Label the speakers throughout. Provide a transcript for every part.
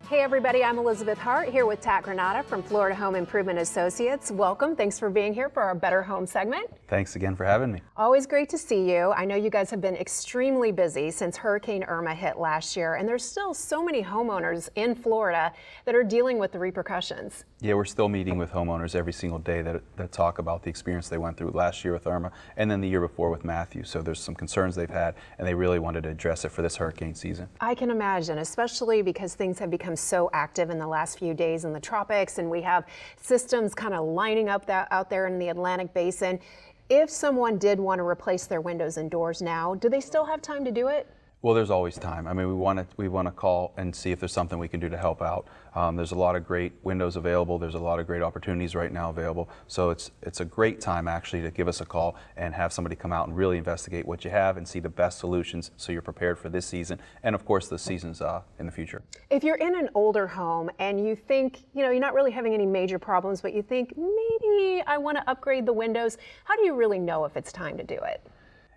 Speaker 1: Hey everybody, I'm Elizabeth Hart here with Tat Granata from Florida Home Improvement Associates. Welcome, thanks for being here for our Better Home segment.
Speaker 2: Thanks again for having me.
Speaker 1: Always great to see you. I know you guys have been extremely busy since Hurricane Irma hit last year, and there's still so many homeowners in Florida that are dealing with the repercussions.
Speaker 2: Yeah, we're still meeting with homeowners every single day that talk about the experience they went through last year with Irma and then the year before with Matthew. So there's some concerns they've had, and they really wanted to address it for this hurricane season.
Speaker 1: I can imagine, especially because things have become so active in the last few days in the tropics, and we have systems kind of lining up out there in the Atlantic Basin. If someone did want to replace their windows and doors now, do they still have time to do it?
Speaker 2: Well, there's always time. I mean, we want to call and see if there's something we can do to help out. There's a lot of great windows available. There's a lot of great opportunities right now available. So it's a great time actually to give us a call and have somebody come out and really investigate what you have and see the best solutions so you're prepared for this season and of course the seasons in the future.
Speaker 1: If you're in an older home and you think, you're not really having any major problems, but you think maybe I want to upgrade the windows, how do you really know if it's time to do it?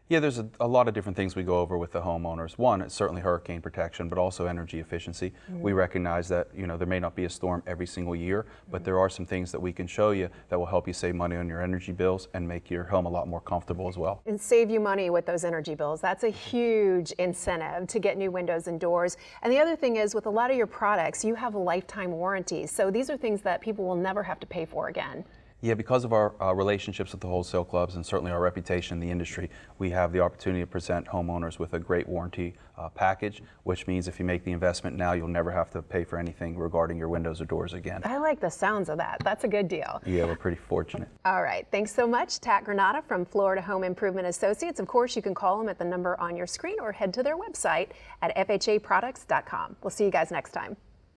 Speaker 2: Yeah, there's a lot of different things we go over with the homeowners. One, it's certainly hurricane protection, but also energy efficiency. We recognize that there may not be a storm every single year, but there are some things that we can show you that will help you save money on your energy bills and make your home a lot more comfortable as well.
Speaker 1: And save you money with those energy bills. That's a huge incentive to get new windows and doors. And the other thing is, with a lot of your products, you have lifetime warranties. So these are things that people will never have to pay for again.
Speaker 2: Yeah, because of our relationships with the wholesale clubs and certainly our reputation in the industry, we have the opportunity to present homeowners with a great warranty package, which means if you make the investment now, you'll never have to pay for anything regarding your windows or doors again.
Speaker 1: I like the sounds of that. That's a good deal.
Speaker 2: Yeah, we're pretty fortunate.
Speaker 1: All right, thanks so much, Tat Granata from Florida Home Improvement Associates. Of course, you can call them at the number on your screen or head to their website at FHAproducts.com. We'll see you guys next time.